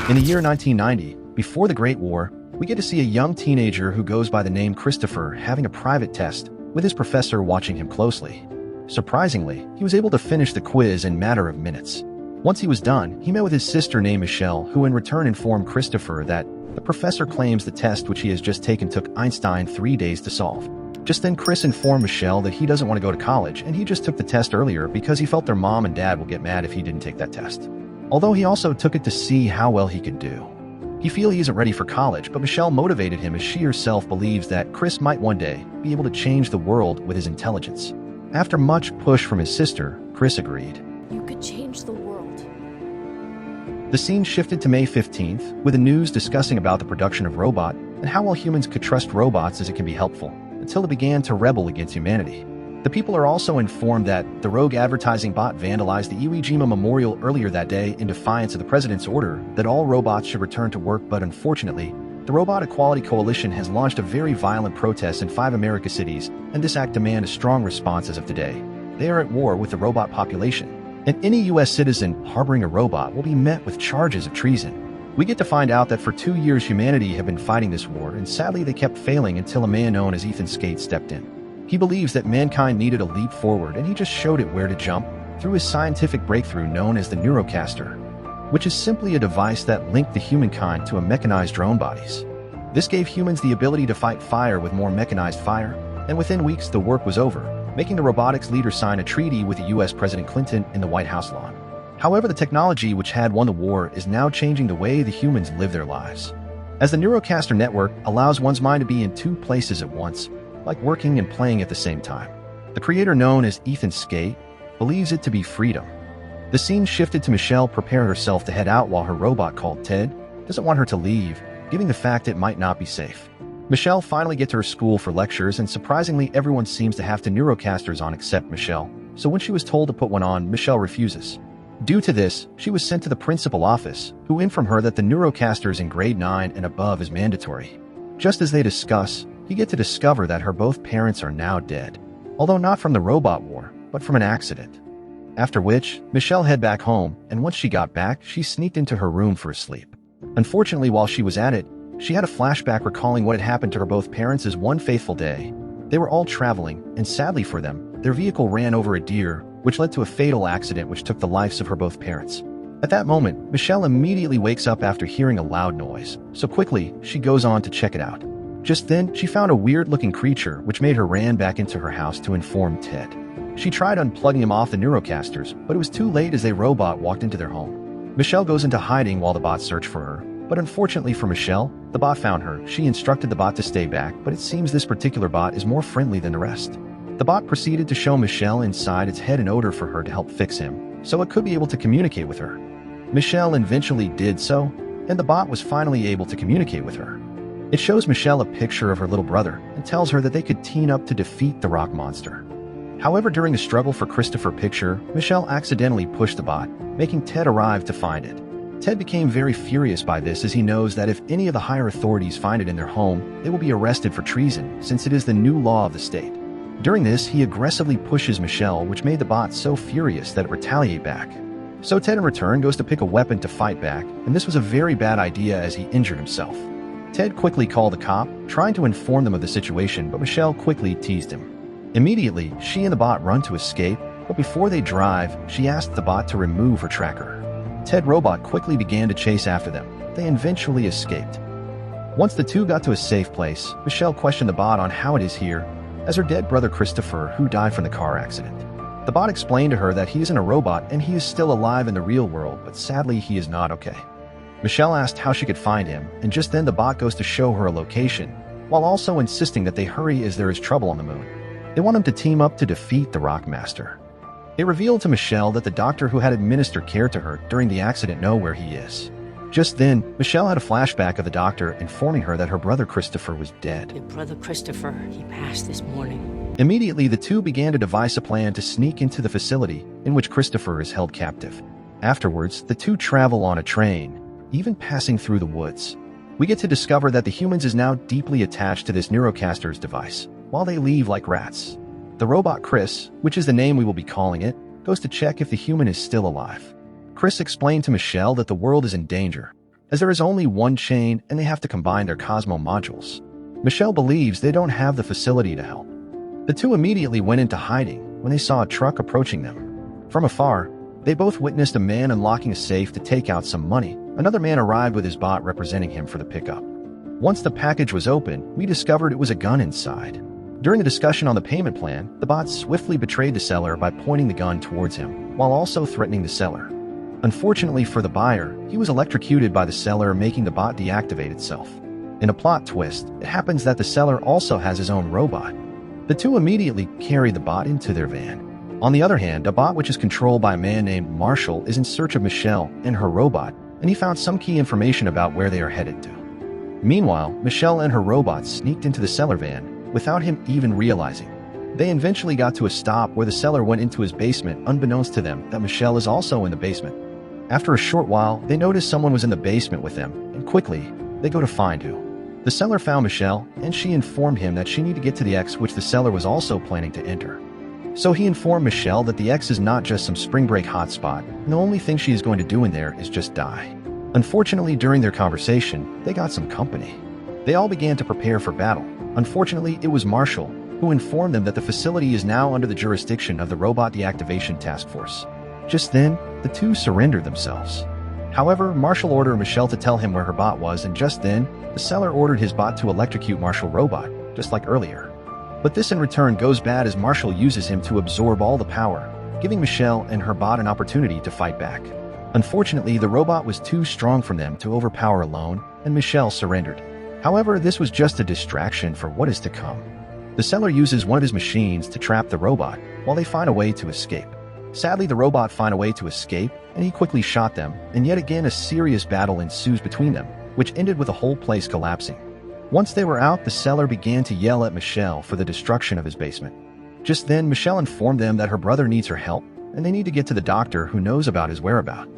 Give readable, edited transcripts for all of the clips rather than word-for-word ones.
In the year 1990, before the Great War, we get to see a young teenager who goes by the name Christopher having a private test, with his professor watching him closely. Surprisingly, he was able to finish the quiz in a matter of minutes. Once he was done, he met with his sister named Michelle, who in return informed Christopher that the professor claims the test which he has just taken took Einstein 3 days to solve. Just then, Chris informed Michelle that he doesn't want to go to college and he just took the test earlier because he felt their mom and dad will get mad if he didn't take that test. Although he also took it to see how well he could do. He feels he isn't ready for college, but Michelle motivated him as she herself believes that Chris might one day be able to change the world with his intelligence. After much push from his sister, Chris agreed. You could change the world. The scene shifted to May 15th, with the news discussing about the production of Robot and how well humans could trust robots as it can be helpful, until it began to rebel against humanity. The people are also informed that the rogue advertising bot vandalized the Iwo Jima Memorial earlier that day in defiance of the president's order that all robots should return to work, but unfortunately, the Robot Equality Coalition has launched a very violent protest in 5 America cities, and this act demands a strong response as of today. They are at war with the robot population, and any U.S. citizen harboring a robot will be met with charges of treason. We get to find out that for 2 years humanity have been fighting this war, and sadly they kept failing until a man known as Ethan Skate stepped in. He believes that mankind needed a leap forward, and he just showed it where to jump through his scientific breakthrough known as the Neurocaster, which is simply a device that linked the humankind to a mechanized drone bodies. This gave humans the ability to fight fire with more mechanized fire, and within weeks the work was over, making the robotics leader sign a treaty with the U.S. President Clinton in the White House lawn. However, the technology which had won the war is now changing the way the humans live their lives, as the Neurocaster network allows one's mind to be in 2 places at once, like working and playing at the same time. The creator, known as Ethan Skate, believes it to be freedom. The scene shifted to Michelle preparing herself to head out while her robot called Ted doesn't want her to leave, giving the fact it might not be safe. Michelle finally gets to her school for lectures, and surprisingly everyone seems to have Neurocasters on except Michelle, so when she was told to put one on, Michelle refuses. Due to this, she was sent to the principal office, who informed her that the Neurocasters in grade 9 and above is mandatory. Just as they discuss, you get to discover that her both parents are now dead, although not from the robot war, but from an accident. After which, Michelle head back home, and once she got back, she sneaked into her room for a sleep. Unfortunately, while she was at it, she had a flashback recalling what had happened to her both parents as one fateful day. They were all traveling, and sadly for them, their vehicle ran over a deer, which led to a fatal accident which took the lives of her both parents. At that moment, Michelle immediately wakes up after hearing a loud noise, so quickly, she goes on to check it out. Just then, she found a weird-looking creature which made her ran back into her house to inform Ted. She tried unplugging him off the Neurocasters, but it was too late as a robot walked into their home. Michelle goes into hiding while the bot searched for her, but unfortunately for Michelle, the bot found her. She instructed the bot to stay back, but it seems this particular bot is more friendly than the rest. The bot proceeded to show Michelle inside its head in order for her to help fix him, so it could be able to communicate with her. Michelle eventually did so, and the bot was finally able to communicate with her. It shows Michelle a picture of her little brother and tells her that they could team up to defeat the rock monster. However, during the struggle for Christopher picture, Michelle accidentally pushed the bot, making Ted arrive to find it. Ted became very furious by this as he knows that if any of the higher authorities find it in their home, they will be arrested for treason since it is the new law of the state. During this, he aggressively pushes Michelle, which made the bot so furious that it retaliated back. So Ted in return goes to pick a weapon to fight back, and this was a very bad idea as he injured himself. Ted quickly called the cop, trying to inform them of the situation, but Michelle quickly teased him. Immediately, she and the bot run to escape, but before they drive, she asked the bot to remove her tracker. Ted Robot quickly began to chase after them. They eventually escaped. Once the two got to a safe place, Michelle questioned the bot on how it is here, as her dead brother Christopher, who died from the car accident. The bot explained to her that he isn't a robot and he is still alive in the real world, but sadly he is not okay. Michelle asked how she could find him, and just then the bot goes to show her a location, while also insisting that they hurry as there is trouble on the moon. They want him to team up to defeat the Rock Master. It revealed to Michelle that the doctor who had administered care to her during the accident know where he is. Just then, Michelle had a flashback of the doctor informing her that her brother Christopher was dead. Your brother Christopher, he passed this morning. Immediately, the two began to devise a plan to sneak into the facility in which Christopher is held captive. Afterwards, the two travel on a train, even passing through the woods. We get to discover that the humans is now deeply attached to this Neurocasters device, while they leave like rats. The robot Chris, which is the name we will be calling it, goes to check if the human is still alive. Chris explained to Michelle that the world is in danger, as there is only one chain and they have to combine their Cosmo modules. Michelle believes they don't have the facility to help. The two immediately went into hiding when they saw a truck approaching them. From afar, they both witnessed a man unlocking a safe to take out some money. Another man arrived with his bot representing him for the pickup. Once the package was opened, we discovered it was a gun inside. During the discussion on the payment plan, the bot swiftly betrayed the seller by pointing the gun towards him, while also threatening the seller. Unfortunately for the buyer, he was electrocuted by the seller, making the bot deactivate itself. In a plot twist, it happens that the seller also has his own robot. The two immediately carry the bot into their van. On the other hand, a bot which is controlled by a man named Marshall is in search of Michelle and her robot, and he found some key information about where they are headed to. Meanwhile, Michelle and her robot sneaked into the seller van without him even realizing. They eventually got to a stop where the seller went into his basement, unbeknownst to them that Michelle is also in the basement. After a short while, they noticed someone was in the basement with them, and quickly, they go to find who. The seller found Michelle, and she informed him that she needed to get to the X, which the seller was also planning to enter. So he informed Michelle that the X is not just some spring break hotspot, and the only thing she is going to do in there is just die. Unfortunately, during their conversation, they got some company. They all began to prepare for battle. Unfortunately, it was Marshall who informed them that the facility is now under the jurisdiction of the Robot Deactivation Task Force. Just then, the two surrendered themselves. However, Marshall ordered Michelle to tell him where her bot was, and just then, the seller ordered his bot to electrocute Marshall's robot, just like earlier. But this in return goes bad as Marshall uses him to absorb all the power, giving Michelle and her bot an opportunity to fight back. Unfortunately, the robot was too strong for them to overpower alone, and Michelle surrendered. However, this was just a distraction for what is to come. The seller uses one of his machines to trap the robot while they find a way to escape. Sadly, the robot find a way to escape, and he quickly shot them, and yet again a serious battle ensues between them, which ended with the whole place collapsing. Once they were out, the seller began to yell at Michelle for the destruction of his basement. Just then, Michelle informed them that her brother needs her help, and they need to get to the doctor who knows about his whereabouts.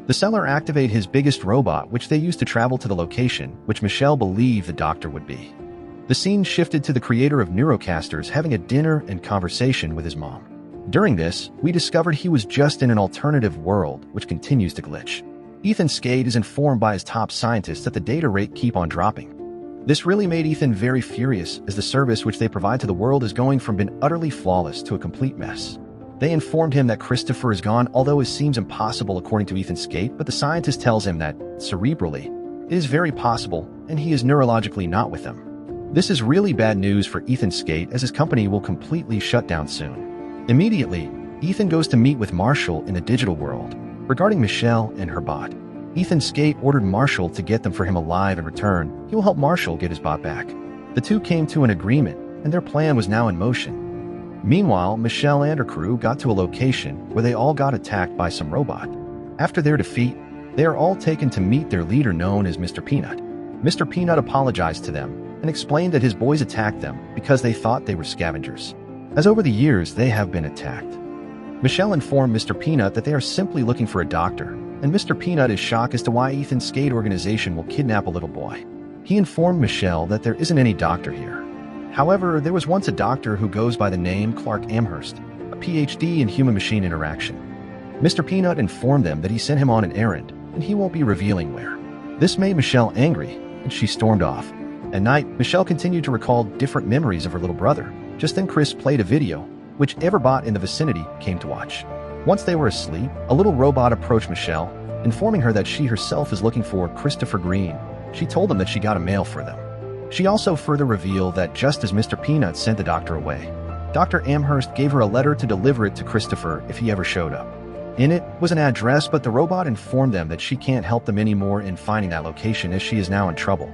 The seller activated his biggest robot, which they used to travel to the location, which Michelle believed the doctor would be. The scene shifted to the creator of Neurocasters having a dinner and conversation with his mom. During this, we discovered he was just in an alternative world, which continues to glitch. Ethan Skate is informed by his top scientists that the data rate keep on dropping. This really made Ethan very furious, as the service which they provide to the world is going from being utterly flawless to a complete mess. They informed him that Christopher is gone, although it seems impossible according to Ethan Skate, but the scientist tells him that, cerebrally, it is very possible, and he is neurologically not with them. This is really bad news for Ethan Skate, as his company will completely shut down soon. Immediately, Ethan goes to meet with Marshall in the digital world. Regarding Michelle and her bot, Ethan Skate ordered Marshall to get them for him alive. In return, he will help Marshall get his bot back. The two came to an agreement, and their plan was now in motion. Meanwhile, Michelle and her crew got to a location where they all got attacked by some robot. After their defeat, they are all taken to meet their leader known as Mr. Peanut. Mr. Peanut apologized to them and explained that his boys attacked them because they thought they were scavengers, as over the years they have been attacked. Michelle informed Mr. Peanut that they are simply looking for a doctor, and Mr. Peanut is shocked as to why Ethan Skate organization will kidnap a little boy. He informed Michelle that there isn't any doctor here. However, there was once a doctor who goes by the name Clark Amherst, a PhD in human-machine interaction. Mr. Peanut informed them that he sent him on an errand, and he won't be revealing where. This made Michelle angry, and she stormed off. At night, Michelle continued to recall different memories of her little brother. Just then Chris played a video, which every bot in the vicinity came to watch. Once they were asleep, a little robot approached Michelle, informing her that she herself is looking for Christopher Green. She told them that she got a mail for them. She also further revealed that just as Mr. Peanut sent the doctor away, Dr. Amherst gave her a letter to deliver it to Christopher if he ever showed up. In it was an address, but the robot informed them that she can't help them anymore in finding that location as she is now in trouble.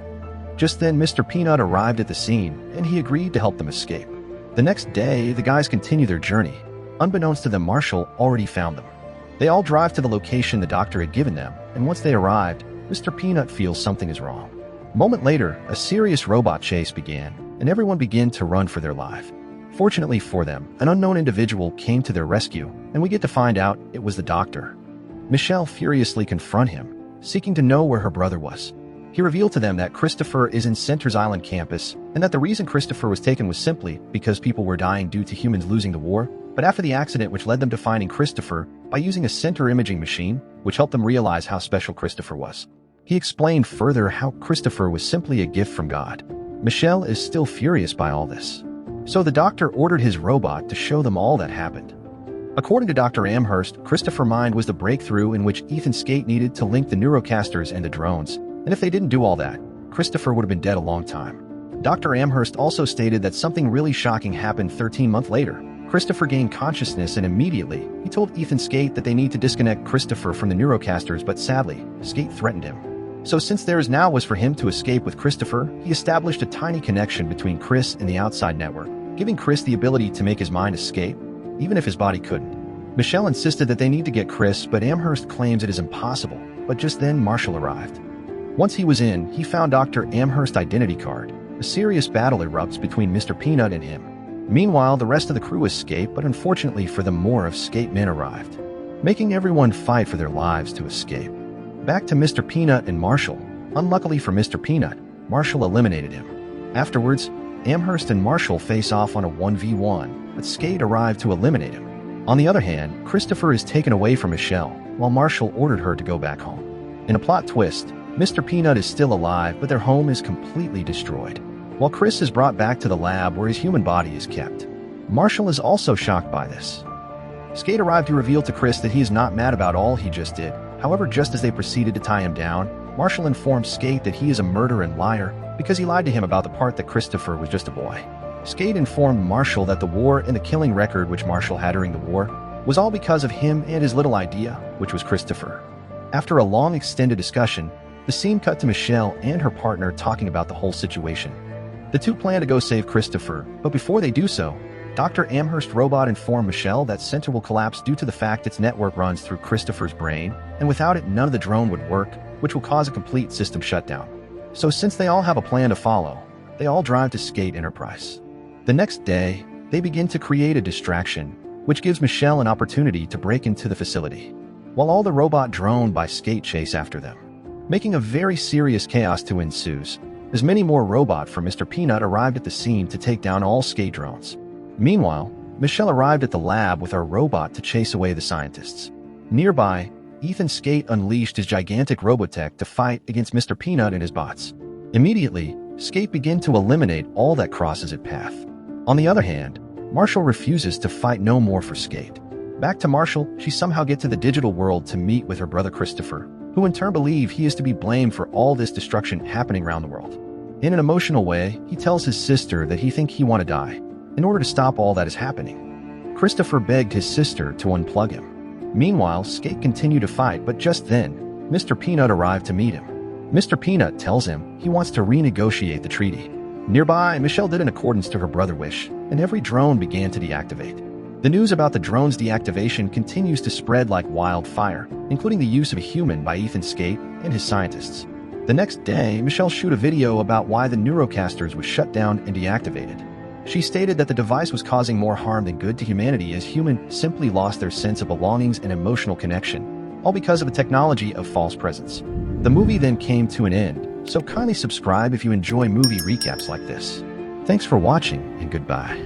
Just then, Mr. Peanut arrived at the scene, and he agreed to help them escape. The next day, the guys continue their journey. Unbeknownst to them, Marshall already found them. They all drive to the location the doctor had given them, and once they arrived, Mr. Peanut feels something is wrong. A moment later, a serious robot chase began, and everyone began to run for their life. Fortunately for them, an unknown individual came to their rescue, and we get to find out it was the doctor. Michelle furiously confronted him, seeking to know where her brother was. He revealed to them that Christopher is in Center's Island campus, and that the reason Christopher was taken was simply because people were dying due to humans losing the war. But after the accident which led them to finding Christopher by using a center imaging machine, which helped them realize how special Christopher was, he explained further how Christopher was simply a gift from God. Michelle is still furious by all this. So the doctor ordered his robot to show them all that happened. According to Dr. Amherst, Christopher Mind was the breakthrough in which Ethan Skate needed to link the Neurocasters and the drones, and if they didn't do all that, Christopher would have been dead a long time. Dr. Amherst also stated that something really shocking happened 13 months later. Christopher gained consciousness and immediately, he told Ethan Skate that they need to disconnect Christopher from the Neurocasters, but sadly, Skate threatened him. So since there is now was for him to escape with Christopher, he established a tiny connection between Chris and the outside network, giving Chris the ability to make his mind escape, even if his body couldn't. Michelle insisted that they need to get Chris, but Amherst claims it is impossible, but just then Marshall arrived. Once he was in, he found Dr. Amherst's identity card. A serious battle erupts between Mr. Peanut and him. Meanwhile, the rest of the crew escape, but unfortunately for them, more of Skate men arrived, making everyone fight for their lives to escape. Back to Mr. Peanut and Marshall. Unluckily for Mr. Peanut, Marshall eliminated him. Afterwards, Amherst and Marshall face off on a 1v1, but Skate arrived to eliminate him. On the other hand, Christopher is taken away from Michelle, while Marshall ordered her to go back home. In a plot twist, Mr. Peanut is still alive, but their home is completely destroyed, while Chris is brought back to the lab where his human body is kept. Marshall is also shocked by this. Skate arrived to reveal to Chris that he is not mad about all he just did. However, just as they proceeded to tie him down, Marshall informs Skate that he is a murderer and liar because he lied to him about the part that Christopher was just a boy. Skate informed Marshall that the war and the killing record which Marshall had during the war was all because of him and his little idea, which was Christopher. After a long extended discussion, the scene cut to Michelle and her partner talking about the whole situation. The two plan to go save Christopher, but before they do so, Dr. Amherst's robot informed Michelle that Center will collapse due to the fact its network runs through Christopher's brain, and without it none of the drone would work, which will cause a complete system shutdown. So since they all have a plan to follow, they all drive to Skate Enterprise. The next day, they begin to create a distraction, which gives Michelle an opportunity to break into the facility, while all the robot drone by Skate chase after them, making a very serious chaos to ensues, as many more robot from Mr. Peanut arrived at the scene to take down all Skate drones. Meanwhile, Michelle arrived at the lab with our robot to chase away the scientists. Nearby, Ethan Skate unleashed his gigantic robotech to fight against Mr. Peanut and his bots. Immediately, Skate began to eliminate all that crosses its path. On the other hand, Marshall refuses to fight no more for Skate. Back to Marshall, she somehow gets to the digital world to meet with her brother Christopher, who in turn believe he is to be blamed for all this destruction happening around the world. In an emotional way, he tells his sister that he thinks he want to die, in order to stop all that is happening. Christopher begged his sister to unplug him. Meanwhile, Skate continued to fight, but just then, Mr. Peanut arrived to meet him. Mr. Peanut tells him he wants to renegotiate the treaty. Nearby, Michelle did in accordance to her brother's wish, and every drone began to deactivate. The news about the drone's deactivation continues to spread like wildfire, including the use of a human by Ethan Skate and his scientists. The next day, Michelle shot a video about why the Neurocasters was shut down and deactivated. She stated that the device was causing more harm than good to humanity as humans simply lost their sense of belongings and emotional connection, all because of a technology of false presence. The movie then came to an end, so kindly subscribe if you enjoy movie recaps like this. Thanks for watching, and goodbye.